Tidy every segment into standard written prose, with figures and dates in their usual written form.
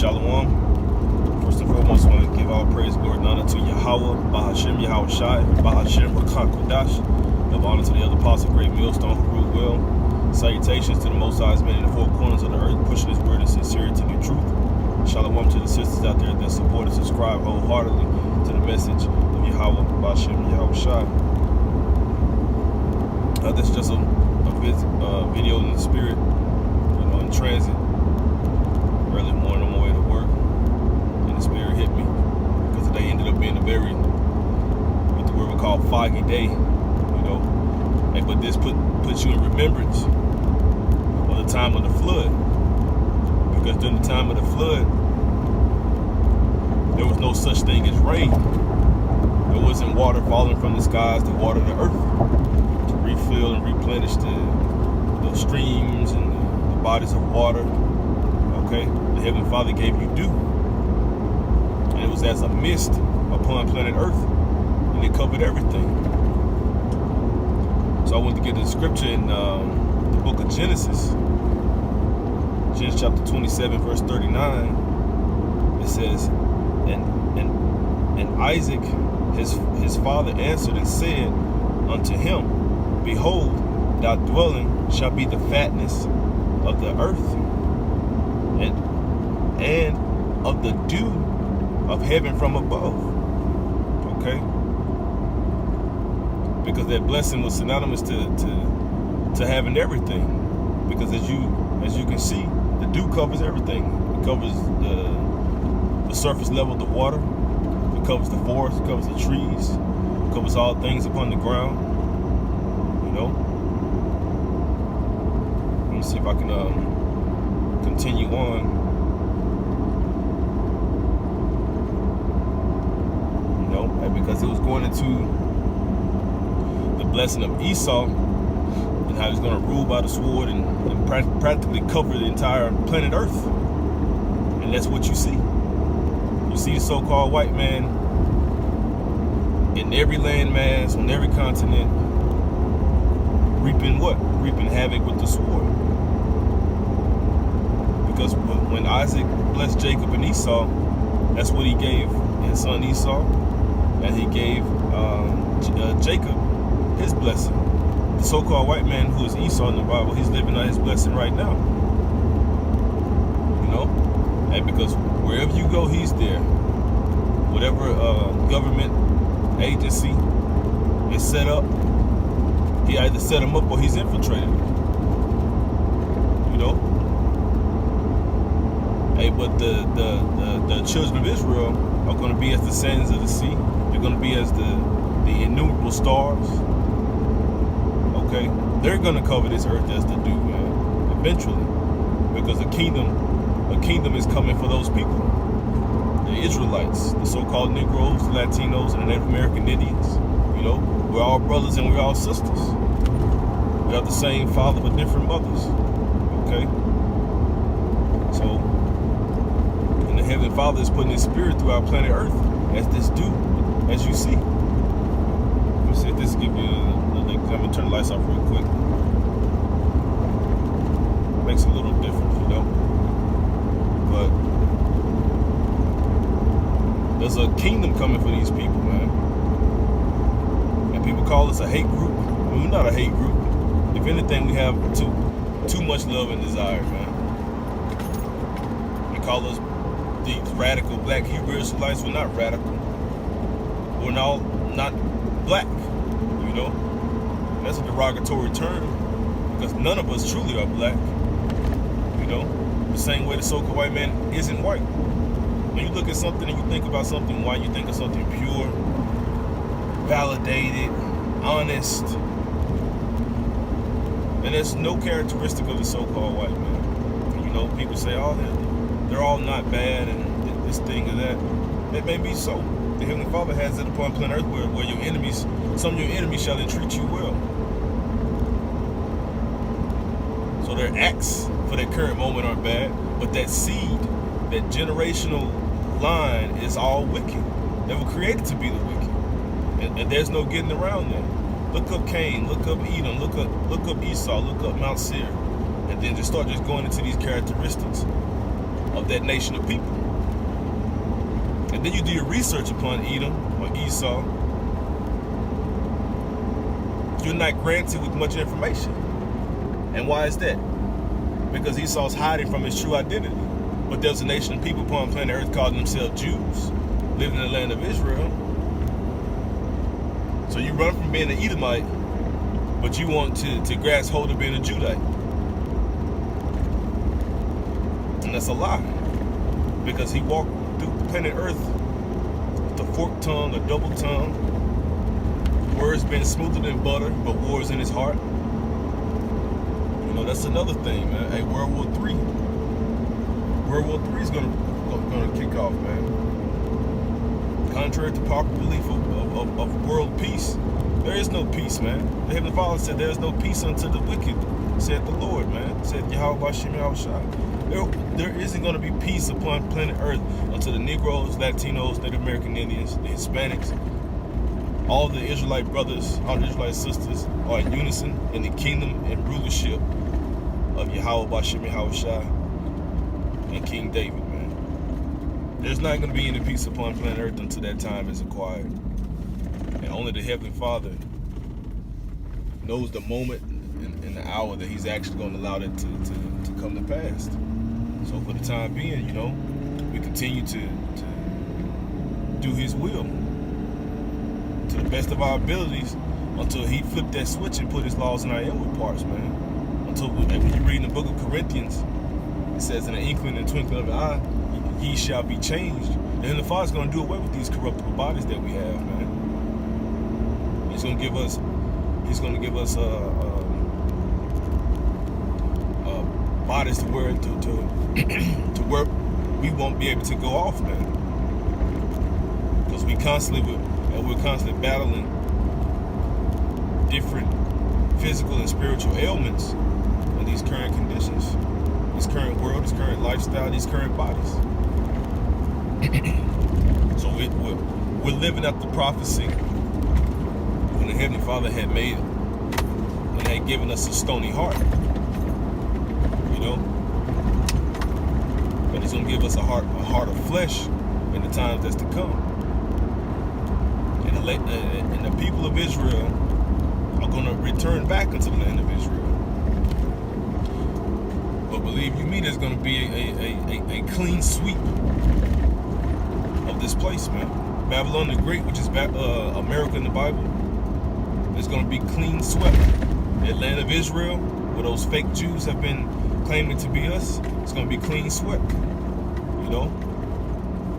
Shalom. First and foremost, I want to give all praise, glory, and honor to Yahweh, Bahashem, Yahweh Shai, Bahashem, Rakak, Kodash. Give honor to the other apostle, great millstone, who ruled well. Salutations to the Most High's men in the four corners of the earth, pushing his word in sincerity to the truth. Shalom to the sisters out there that support and subscribe wholeheartedly to the message of Yahweh, Bahashem, Yahweh Shai. This is just a video in the spirit, in transit. Early morning on my way to work, and the spirit hit me because today ended up being a very, what the word we call foggy day, but this puts you in remembrance of the time of the flood, because during the time of the flood, there was no such thing as rain. There wasn't water falling from the skies to water the earth, to refill and replenish the streams and the bodies of water. Okay, the Heavenly Father gave you dew, and it was as a mist upon planet Earth, and it covered everything. So I wanted to get the scripture in the book of Genesis chapter 27, verse 39. It says, and Isaac, his father, answered and said unto him, Behold, thy dwelling shall be the fatness of the earth, and of the dew of heaven from above. Okay? Because that blessing was synonymous to having everything. Because as you can see, the dew covers everything. It covers the surface level of the water. It covers the forest. It covers the trees. It covers all things upon the ground. Let me see if I can continue on. Because it was going into the blessing of Esau and how he's going to rule by the sword and practically cover the entire planet Earth. And that's what you see. You see the so-called white man in every landmass, on every continent, reaping what? Reaping havoc with the sword. Because when Isaac blessed Jacob and Esau, that's what he gave his son Esau. And he gave Jacob his blessing. The so-called white man who is Esau in the Bible, he's living on his blessing right now. And because wherever you go, he's there. Whatever government agency is set up, he either set him up or he's infiltrated him. But the children of Israel are going to be as the sands of the sea. They're going to be as the innumerable stars. Okay? They're going to cover this earth as the dew, man. Eventually. Because a kingdom is coming for those people. The Israelites, the so-called Negroes, the Latinos, and the Native American Indians. We're all brothers and we're all sisters. We have the same father but different mothers. Okay? So, and the Heavenly Father is putting his spirit through our planet Earth as this dew. As you see. Let me see if this gives you I'm going to turn the lights off real quick. Makes a little difference, But there's a kingdom coming for these people, man. And people call us a hate group. We're not a hate group. If anything, we have too much love and desire, man. They call us these radical black Hebrew Israelites. We're not radical. We're not black, That's a derogatory term because none of us truly are black, The same way the so-called white man isn't white. When you look at something and you think about something white, you think of something pure, validated, honest. And there's no characteristic of the so-called white man. People say, oh, they're all not bad and this thing or that. That may be so. The Heavenly Father has it upon planet Earth where your enemies, some of your enemies shall entreat you well. So their acts for that current moment aren't bad, but that seed, that generational line is all wicked. They were created to be the wicked. And there's no getting around that. Look up Cain, look up Edom, look up Esau, look up Mount Seir. And then just start going into these characteristics. of that nation of people. And then you do your research upon Edom or Esau. You're not granted with much information. And why is that? Because Esau's hiding from his true identity. But there's a nation of people upon planet Earth calling themselves Jews, living in the land of Israel. So you run from being an Edomite, but you want to grasp hold of being a Judite. And that's a lie. Because he walked through planet Earth with a forked tongue, a double tongue, words being smoother than butter, but wars in his heart. You know, that's another thing, man. Hey, World War III. World War III is gonna kick off, man. Contrary to popular belief of world peace, there is no peace, man. The Heavenly Father said there is no peace unto the wicked, said the Lord, man. Said Yahweh Bashem Yahushua. There isn't going to be peace upon planet Earth until the Negroes, Latinos, Native American Indians, the Hispanics, all the Israelite brothers, all the Israelite sisters are in unison in the kingdom and rulership of Yahweh Bashem Yahushua and King David, man. There's not going to be any peace upon planet Earth until that time is acquired. And only the Heavenly Father knows the moment and the hour that he's actually going to allow that to come to pass. So for the time being, you know, we continue to do his will to the best of our abilities until he flipped that switch and put his laws in our inward parts, man. Until when you read in the book of Corinthians, it says in an inkling and twinkling of an eye, ye shall be changed. And then the Father's going to do away with these corruptible bodies that we have, man. He's going to give us bodies to where to where we won't be able to go off, man. Because we're constantly battling different physical and spiritual ailments in these current conditions, this current world, this current lifestyle, these current bodies. So we're living out the prophecy when the Heavenly Father had made, when he had given us a stony heart, you know. But he's gonna give us a heart of flesh in the times that's to come. And the people of Israel are gonna return back into the land of Israel. But believe you me, there's gonna be a clean sweep of this place, man. Babylon the Great, which is America in the Bible, is going to be clean swept. The land of Israel, where those fake Jews have been claiming to be us, it's going to be clean swept. You know?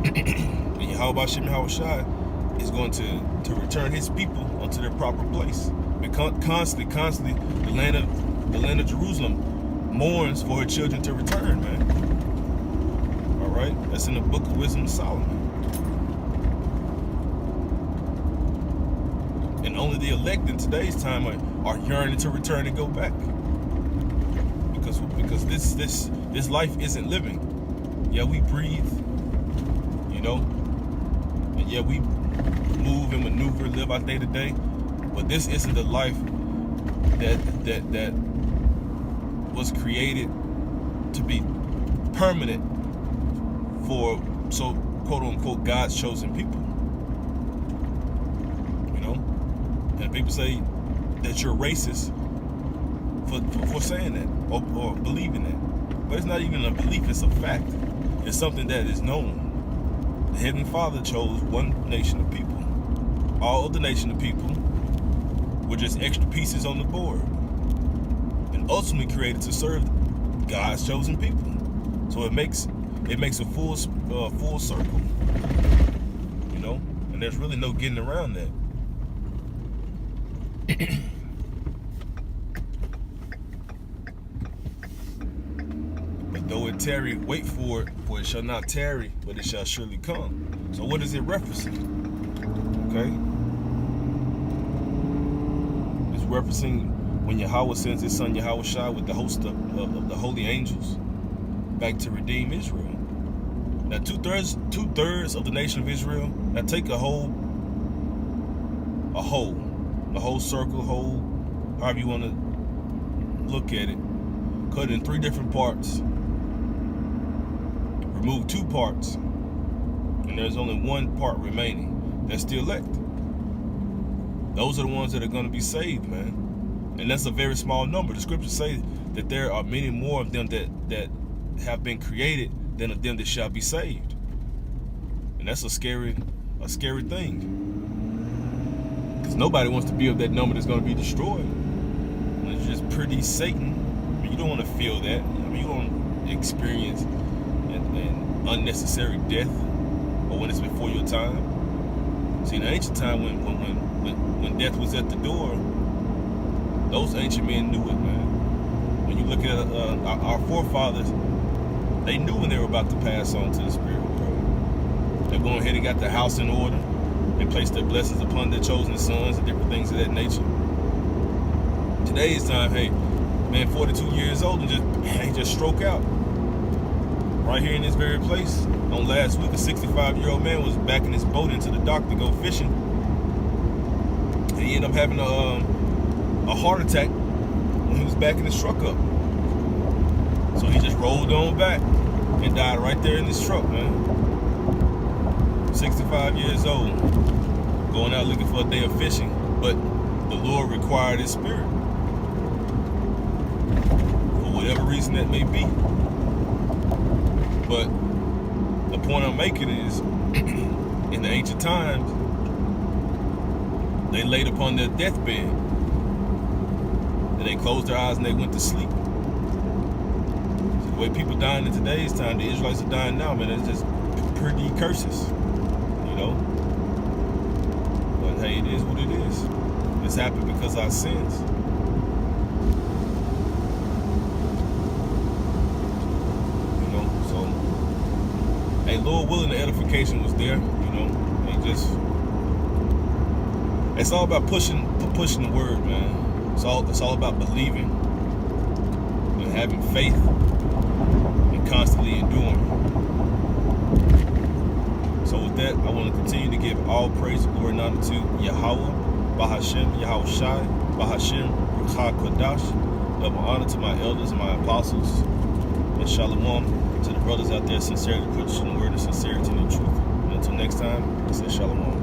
And Yahweh Bashem Yahushua is going to return his people unto their proper place. Constantly, the land of Jerusalem mourns for her children to return, man. All right? That's in the book of Wisdom of Solomon. And only the elect in today's time are yearning to return and go back, because this life isn't living. Yeah, we breathe, you know, and yeah, we move and maneuver, live our day to day, but this isn't the life that was created to be permanent for, so quote unquote, God's chosen people. And people say that you're racist for saying that or believing that. But it's not even a belief, it's a fact. It's something that is known. The Heavenly Father chose one nation of people. All other nation of people were just extra pieces on the board. And ultimately created to serve God's chosen people. So it makes a full circle. You know? And there's really no getting around that. But though it tarry, wait for it, for it shall not tarry, but it shall surely come. So what is it referencing? Okay? It's referencing when Yahweh sends his son Yahushua with the host of the holy angels back to redeem Israel. Now two-thirds of the nation of Israel, now take a whole circle, however you want to look at it, cut it in 3 different parts. remove 2 parts, and there's only 1 part remaining. That's the elect. Those are the ones that are going to be saved, man. And that's a very small number. The scriptures say that there are many more of them that have been created than of them that shall be saved. And that's a scary thing. Because nobody wants to be of that number that's going to be destroyed. And it's just pretty Satan. I mean, you don't want to feel that. I mean, you don't experience an unnecessary death, or when it's before your time. See, in the ancient time when death was at the door, those ancient men knew it, man. When you look at our forefathers, they knew when they were about to pass on to the spirit world. They went ahead and got the house in order. They placed their blessings upon their chosen sons and different things of that nature. Today's time, hey, man, 42 years old and just stroke out. Right here in this very place. On last week, a 65-year-old man was backing his boat into the dock to go fishing. And he ended up having a heart attack when he was backing his truck up. So he just rolled on back and died right there in this truck, man. 65 years old, going out looking for a day of fishing, but the Lord required his spirit for whatever reason that may be. But the point I'm making is, in the ancient times, they laid upon their deathbed, and they closed their eyes and they went to sleep. So the way people dying in today's time, the Israelites are dying now, man, it's just pretty curses, you know? But hey, it is what it is. This happened because of our sins. Hey, Lord willing, the edification was there, you know. It's all about pushing the word, man. It's all about believing and having faith and constantly enduring. So with that, I want to continue to give all praise, glory, and honor to Yahweh, Bahashem, Yahweh Shai, Bahashem, Ruach HaKodash. Double honor to my elders and my apostles, and Shalom to the brothers out there, sincerely preaching the word of sincerity and the truth. And until next time, I say Shalom.